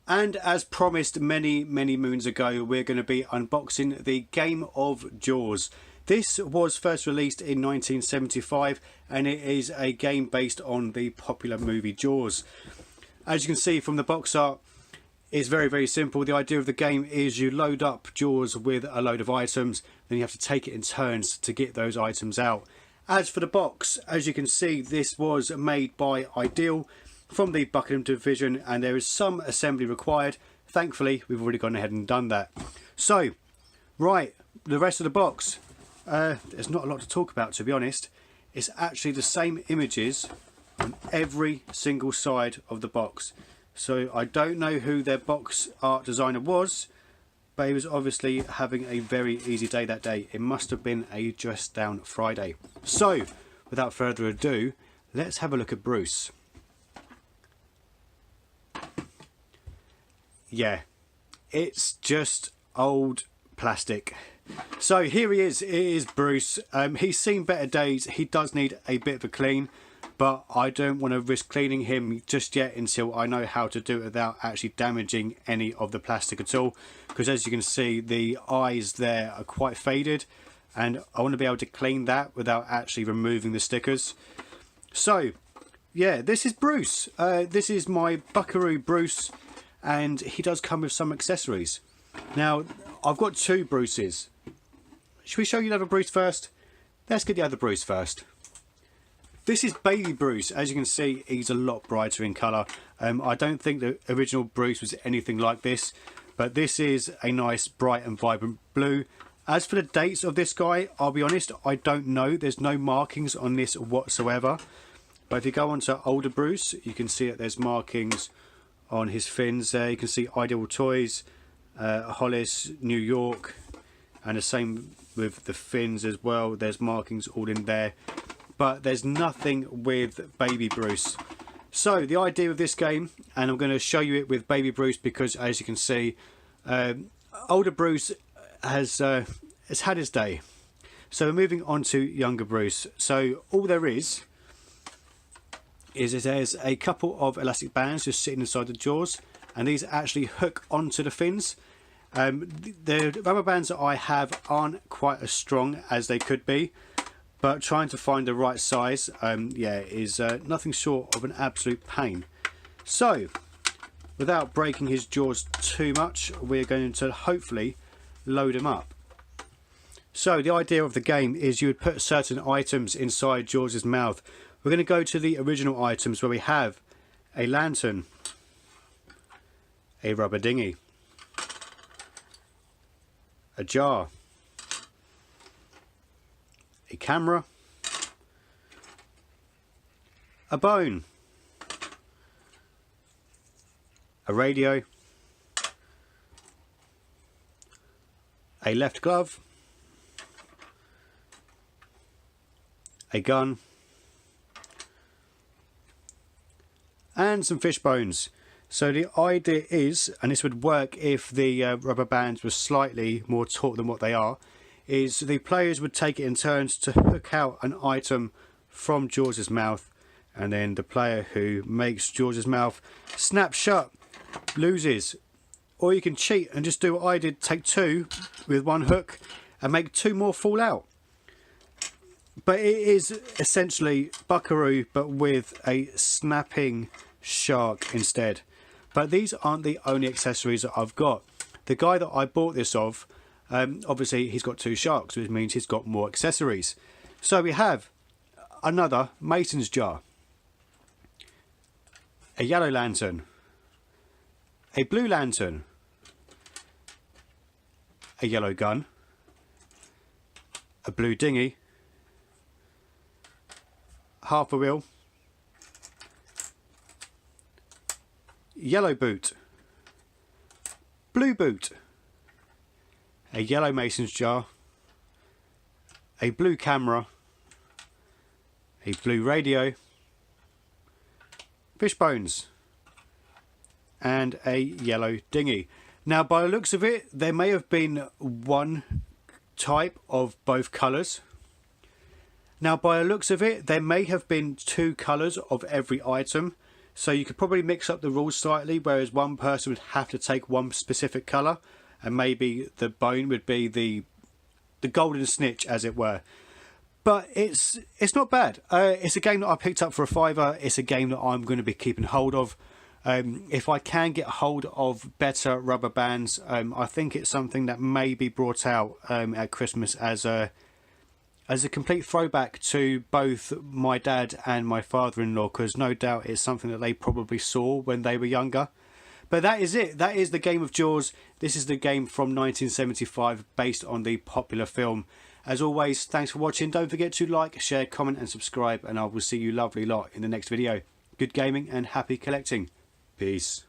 And as promised many moons ago, we're going to be unboxing the game of Jaws. This was first released in 1975 and it is a game based on the popular movie Jaws. As you can see from the box art, it's very simple. The idea of the game is you load up Jaws with a load of items, then you have to take it in turns to get those items out. As for the box, as you can see, this was made by Ideal from the Buckingham division, and there is some assembly required. Thankfully, we've already gone ahead and done that. So, right, the rest of the box, there's not a lot to talk about, to be honest. It's actually the same images on every single side of the box. So I don't know who their box art designer was, but he was obviously having a very easy day that day. It must have been a dressed down Friday. So, without further ado, let's have a look at Bruce. Yeah, it's just old plastic. So here he is. It is Bruce. He's seen better days. He does need a bit of a clean, but I don't want to risk cleaning him just yet until I know how to do it without actually damaging any of the plastic at all, because as you can see, the eyes there are quite faded and I want to be able to clean that without actually removing the stickers. So yeah, this is Bruce. This is my Buckaroo Bruce, and he does come with some accessories. Now, I've got two Bruces. Should we show you the other Bruce first? Let's get the other Bruce first. This is baby Bruce. As you can see, he's a lot brighter in colour. I don't think the original Bruce was anything like this, but this is a nice bright and vibrant blue. As for the dates of this guy, I'll be honest, I don't know. There's no markings on this whatsoever. But if you go on to older Bruce, you can see that there's markings on his fins there. You can see Ideal Toys, Hollis, New York, and the same with the fins as well. There's markings all in there, but there's nothing with baby Bruce. So the idea of this game, and I'm going to show you it with baby Bruce because as you can see, older Bruce has had his day. So we're moving on to younger Bruce. So all there is there's a couple of elastic bands just sitting inside the jaws, and these actually hook onto the fins. The rubber bands that I have aren't quite as strong as they could be, but trying to find the right size yeah, is nothing short of an absolute pain. So without breaking his jaws too much, we're going to hopefully load him up. So the idea of the game is you would put certain items inside Jaws' mouth. We're going to go to the original items where we have a lantern, a rubber dinghy, a jar, a camera, a bone, a radio, a left glove, a gun, and some fish bones. So the idea is, and this would work if the rubber bands were slightly more taut than what they are, is the players would take it in turns to hook out an item from Jaws' mouth, and then the player who makes Jaws' mouth snap shut loses. Or you can cheat and just do what I did, take two with one hook and make two more fall out. But it is essentially Buckaroo but with a snapping shark instead. But these aren't the only accessories that I've got. The guy that I bought this of, obviously he's got two sharks, which means he's got more accessories. So we have another mason's jar, a yellow lantern, a blue lantern, a yellow gun, a blue dinghy, half a wheel, yellow boot, blue boot, a yellow mason's jar, a blue camera, a blue radio, fish bones, and a yellow dinghy. Now by the looks of it, there may have been one type of both colours. Now by the looks of it, there may have been two colours of every item. So you could probably mix up the rules slightly, whereas one person would have to take one specific colour, and maybe the bone would be the golden snitch, as it were. But it's not bad. It's a game that I picked up for £5. It's a game that I'm going to be keeping hold of. If I can get hold of better rubber bands, I think it's something that may be brought out at Christmas as a complete throwback to both my dad and my father-in-law, because no doubt it's something that they probably saw when they were younger. But that is it. That is the game of Jaws. This is the game from 1975 based on the popular film. As always, thanks for watching. Don't forget to like, share, comment and subscribe, and I will see you lovely lot in the next video. Good gaming and happy collecting. Peace.